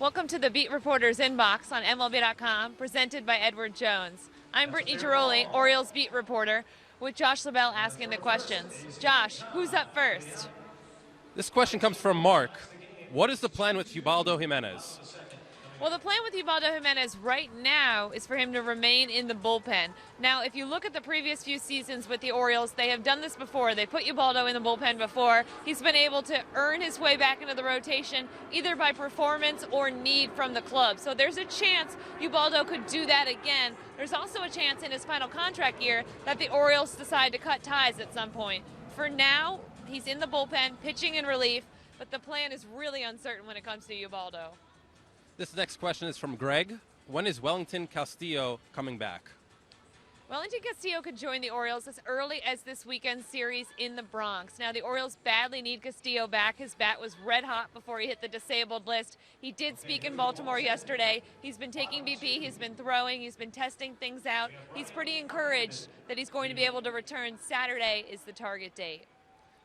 Welcome to the Beat Reporter's Inbox on MLB.com, presented by Edward Jones. I'm Brittany Ghiroli, Orioles Beat Reporter, with Josh LaBelle asking the questions. Josh, who's up first? This question comes from Mark. What is the plan with Ubaldo Jimenez? Well, the plan with Ubaldo Jimenez right now is for him to remain in the bullpen. Now, if you look at the previous few seasons with the Orioles, they have done this before. They put Ubaldo in the bullpen before. He's been able to earn his way back into the rotation, either by performance or need from the club. So there's a chance Ubaldo could do that again. There's also a chance in his final contract year that the Orioles decide to cut ties at some point. For now, he's in the bullpen, pitching in relief, but the plan is really uncertain when it comes to Ubaldo. This next question is from Greg. When is Wellington Castillo coming back? Wellington Castillo could join the Orioles as early as this weekend's series in the Bronx. Now, the Orioles badly need Castillo back. His bat was red hot before he hit the disabled list. He did speak in Baltimore yesterday. He's been taking BP, he's been throwing, he's been testing things out. He's pretty encouraged that he's going to be able to return. Saturday is the target date.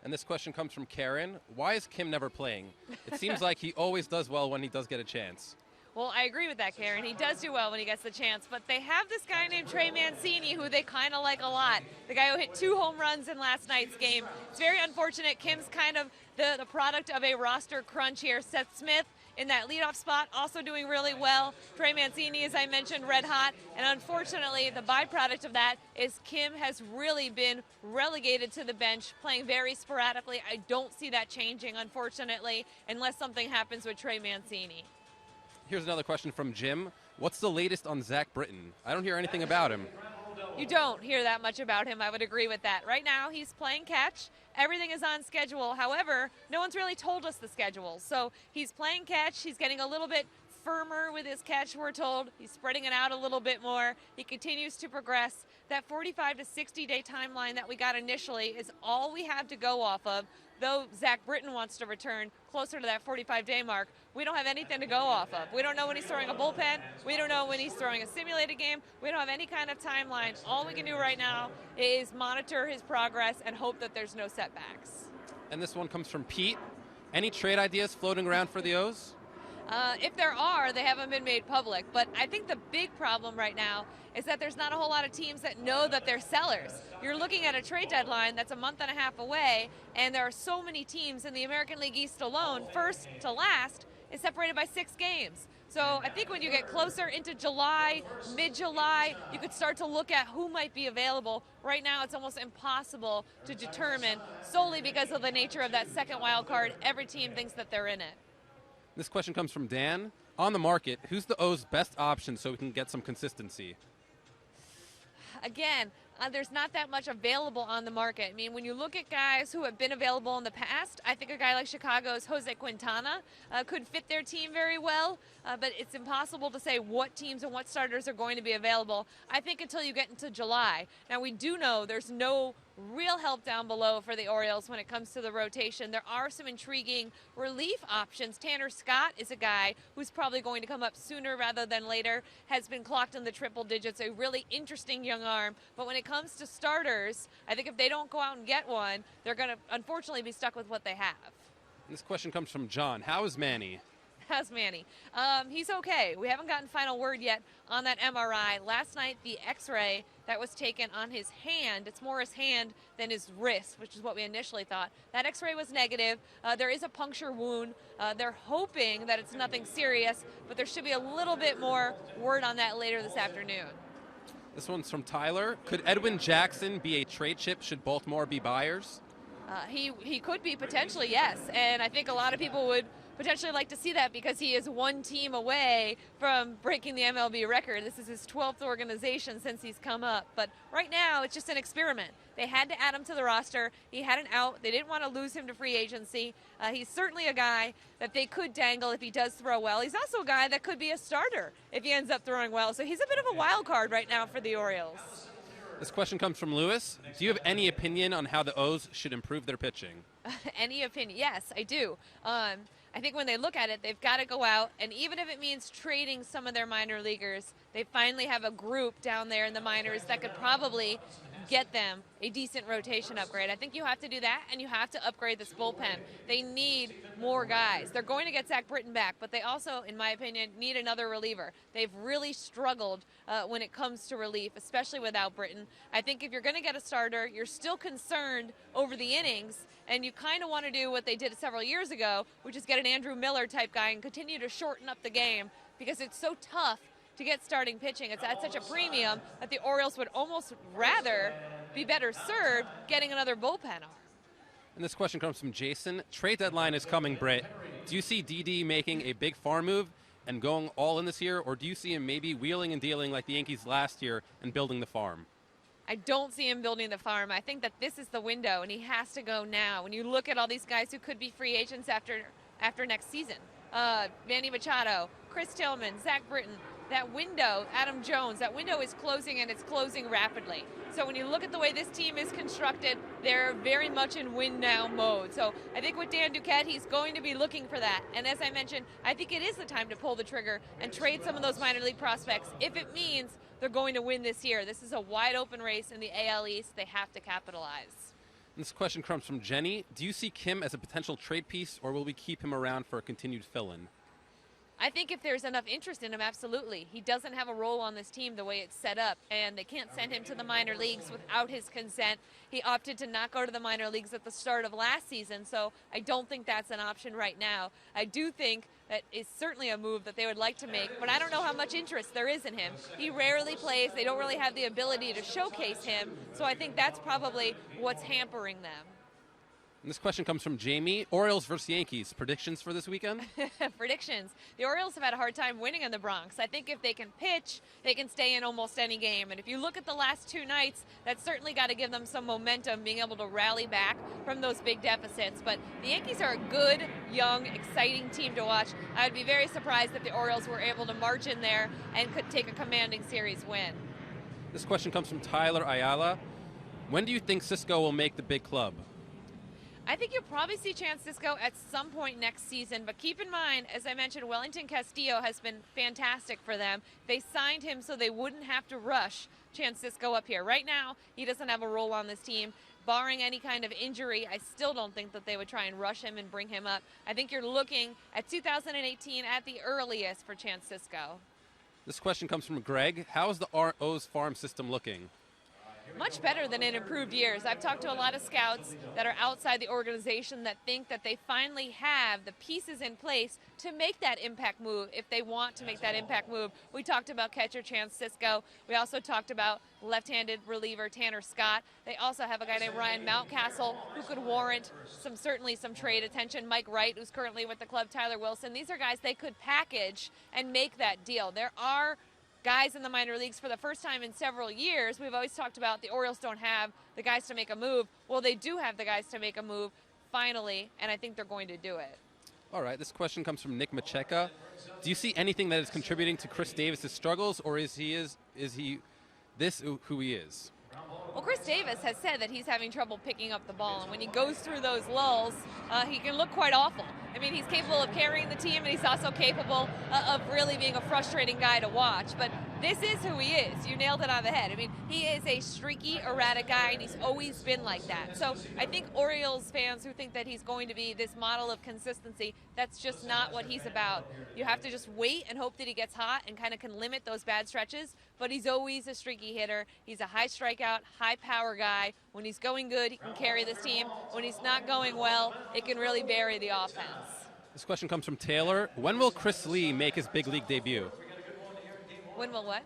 And this question comes from Karen. Why is Kim never playing? It seems like he always does well when he does get a chance. Well, I agree with that, Karen. He does do well when he gets the chance, but they have this guy named Trey Mancini who they kind of like a lot. The guy who hit 2 home runs in last night's game. It's very unfortunate. Kim's kind of the product of a roster crunch here. Seth Smith in that leadoff spot, also doing really well. Trey Mancini, as I mentioned, red hot. And unfortunately, the byproduct of that is Kim has really been relegated to the bench, playing very sporadically. I don't see that changing, unfortunately, unless something happens with Trey Mancini. Here's another question from Jim. What's the latest on Zack Britton? I don't hear anything about him. You don't hear that much about him. I would agree with that. Right now, he's playing catch. Everything is on schedule. However, no one's really told us the schedule. So he's playing catch. He's getting a little bit firmer with his catch, we're told. He's spreading it out a little bit more. He continues to progress. That 45 to 60-day timeline that we got initially is all we have to go off of. Though Zack Britton wants to return closer to that 45-day mark, we don't have anything to go off of. We don't know when he's throwing a bullpen. We don't know when he's throwing a simulated game. We don't have any kind of timeline. All we can do right now is monitor his progress and hope that there's no setbacks. And this one comes from Pete. Any trade ideas floating around for the O's? If there are, they haven't been made public. But I think the big problem right now is that there's not a whole lot of teams that know that they're sellers. You're looking at a trade deadline that's a month and a half away, and there are so many teams in the American League East alone, first to last, is separated by 6 games. So I think when you get closer into July, mid-July, you could start to look at who might be available. Right now, it's almost impossible to determine solely because of the nature of that second wild card. Every team thinks that they're in it. This question comes from Dan. On the market, who's the O's best option so we can get some consistency? Again, there's not that much available on the market. I mean, when you look at guys who have been available in the past, I think a guy like Chicago's Jose Quintana could fit their team very well, but it's impossible to say what teams and what starters are going to be available, I think, until you get into July. Now, we do know there's no real help down below for the Orioles when it comes to the rotation. There are some intriguing relief options. Tanner Scott is a guy who's probably going to come up sooner rather than later, has been clocked in the triple digits, a really interesting young arm. But when it comes to starters, I think if they don't go out and get one, they're going to unfortunately be stuck with what they have. This question comes from John. How is Manny? How's Manny? He's okay. We haven't gotten final word yet on that MRI. Last night, the x-ray that was taken on his hand, it's more his hand than his wrist, which is what we initially thought. That x-ray was negative. There is a puncture wound. They're hoping that it's nothing serious, but there should be a little bit more word on that later this afternoon. This one's from Tyler. Could Edwin Jackson be a trade chip should Baltimore be buyers? He could be potentially, yes. And I think a lot of people would potentially like to see that because he is one team away from breaking the MLB record. This is his 12th organization since he's come up. But right now, it's just an experiment. They had to add him to the roster. He had an out. They didn't want to lose him to free agency. He's certainly a guy that they could dangle if he does throw well. He's also a guy that could be a starter if he ends up throwing well. So he's a bit of a wild card right now for the Orioles. This question comes from Lewis. Do you have any opinion on how the O's should improve their pitching? Any opinion? Yes, I do. I think when they look at it, they've got to go out, and even if it means trading some of their minor leaguers, they finally have a group down there in the minors that could probably get them a decent rotation upgrade. I think you have to do that, and you have to upgrade this bullpen. They need more guys. They're going to get Zack Britton back, but they also, in my opinion, need another reliever. They've really struggled when it comes to relief, especially without Britton. I think if you're going to get a starter, you're still concerned over the innings, and you kind of want to do what they did several years ago, which is get an Andrew Miller type guy and continue to shorten up the game, because it's so tough to get starting pitching. It's at such a premium that the Orioles would almost rather be better served getting another bullpen arm. And this question comes from Jason. Trade deadline is coming, Britt. Do you see DD making a big farm move and going all in this year, or do you see him maybe wheeling and dealing like the Yankees last year and building the farm? I don't see him building the farm. I think that this is the window, and he has to go now. When you look at all these guys who could be free agents after next season, Manny Machado, Chris Tillman, Zack Britton, that window, Adam Jones, that window is closing, and it's closing rapidly. So when you look at the way this team is constructed, they're very much in win now mode. So I think with Dan Duquette, he's going to be looking for that. And as I mentioned, I think it is the time to pull the trigger and trade some of those minor league prospects if it means they're going to win this year. This is a wide open race in the AL East. They have to capitalize. This question comes from Jenny. Do you see Kim as a potential trade piece, or will we keep him around for a continued fill-in? I think if there's enough interest in him, absolutely. He doesn't have a role on this team the way it's set up, and they can't send him to the minor leagues without his consent. He opted to not go to the minor leagues at the start of last season, so I don't think that's an option right now. I do think that is certainly a move that they would like to make, but I don't know how much interest there is in him. He rarely plays. They don't really have the ability to showcase him, so I think that's probably what's hampering them. And this question comes from Jamie. Orioles versus Yankees. Predictions for this weekend? Predictions. The Orioles have had a hard time winning in the Bronx. I think if they can pitch, they can stay in almost any game. And if you look at the last two nights, that's certainly got to give them some momentum, being able to rally back from those big deficits. But the Yankees are a good, young, exciting team to watch. I would be very surprised if the Orioles were able to march in there and could take a commanding series win. This question comes from Tyler Ayala. When do you think Cisco will make the big club? I think you'll probably see Chance Cisco at some point next season, but keep in mind, as I mentioned, Wellington Castillo has been fantastic for them. They signed him so they wouldn't have to rush Chance Cisco up here. Right now, he doesn't have a role on this team. Barring any kind of injury, I still don't think that they would try and rush him and bring him up. I think you're looking at 2018 at the earliest for Chance Cisco. This question comes from Greg. How is the RO's farm system looking? Much better than in improved years. I've talked to a lot of scouts that are outside the organization that think that they finally have the pieces in place to make that impact move if they want to make that impact move. We talked about catcher Chance Cisco. We also talked about left-handed reliever Tanner Scott. They also have a guy named Ryan Mountcastle who could warrant certainly some trade attention. Mike Wright, who's currently with the club, Tyler Wilson. These are guys they could package and make that deal. There are guys in the minor leagues for the first time in several years. We've always talked about the Orioles don't have the guys to make a move. Well, they do have the guys to make a move finally, and I think they're going to do it. All right, this question comes from Nick Macheka. Do you see anything that is contributing to Chris Davis' struggles, or is he this who he is? Well, Chris Davis has said that he's having trouble picking up the ball, and when he goes through those lulls, he can look quite awful. I mean, he's capable of carrying the team, and he's also capable of really being a frustrating guy to watch. But this is who he is. You nailed it on the head. I mean, he is a streaky, erratic guy, and he's always been like that. So I think Orioles fans who think that he's going to be this model of consistency, that's just not what he's about. You have to just wait and hope that he gets hot and kind of can limit those bad stretches. But he's always a streaky hitter. He's a high strikeout, high power guy. When he's going good, he can carry this team. When he's not going well, it can really bury the offense. This question comes from Taylor. When will Chris Lee make his big league debut? When will what?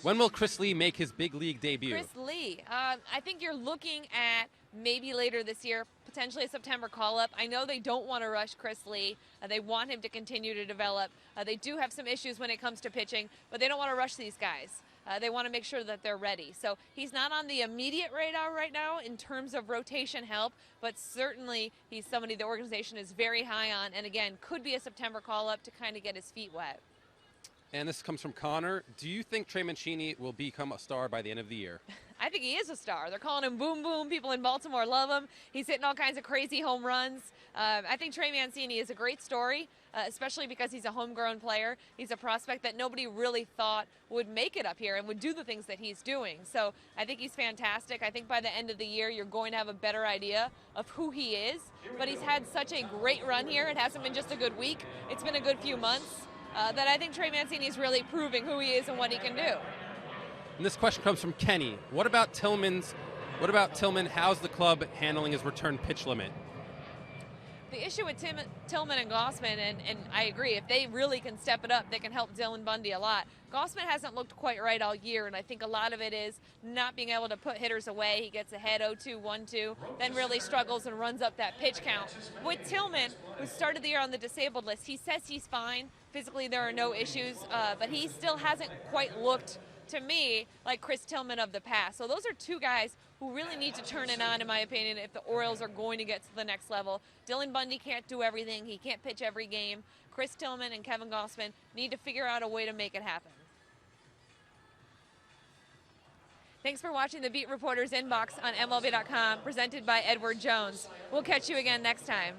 When will Chris Lee make his big league debut? Chris Lee. I think you're looking at maybe later this year, potentially a September call-up. I know they don't want to rush Chris Lee. They want him to continue to develop. They do have some issues when it comes to pitching, but they don't want to rush these guys. They want to make sure that they're ready. So he's not on the immediate radar right now in terms of rotation help, but certainly he's somebody the organization is very high on, and again, could be a September call-up to kind of get his feet wet. And this comes from Connor. Do you think Trey Mancini will become a star by the end of the year? I think he is a star. They're calling him Boom Boom. People in Baltimore love him. He's hitting all kinds of crazy home runs. I think Trey Mancini is a great story, especially because he's a homegrown player. He's a prospect that nobody really thought would make it up here and would do the things that he's doing. So I think he's fantastic. I think by the end of the year, you're going to have a better idea of who he is. But he's had such a great run here. It hasn't been just a good week. It's been a good few months that I think Trey Mancini is really proving who he is and what he can do. And this question comes from Kenny. What about Tillman? How's the club handling his return pitch limit? The issue with Tillman and Gausman, and I agree, if they really can step it up, they can help Dylan Bundy a lot. Gausman hasn't looked quite right all year, and I think a lot of it is not being able to put hitters away. He gets ahead 0-2, 1-2, then really struggles and runs up that pitch count. With Tillman, who started the year on the disabled list, he says he's fine. Physically, there are no issues, but he still hasn't quite looked, to me, like Chris Tillman of the past. So those are two guys who really need to turn it on, in my opinion, if the Orioles are going to get to the next level. Dylan Bundy can't do everything. He can't pitch every game. Chris Tillman and Kevin Gausman need to figure out a way to make it happen. Thanks for watching the Beat Reporters Inbox on MLB.com, presented by Edward Jones. We'll catch you again next time.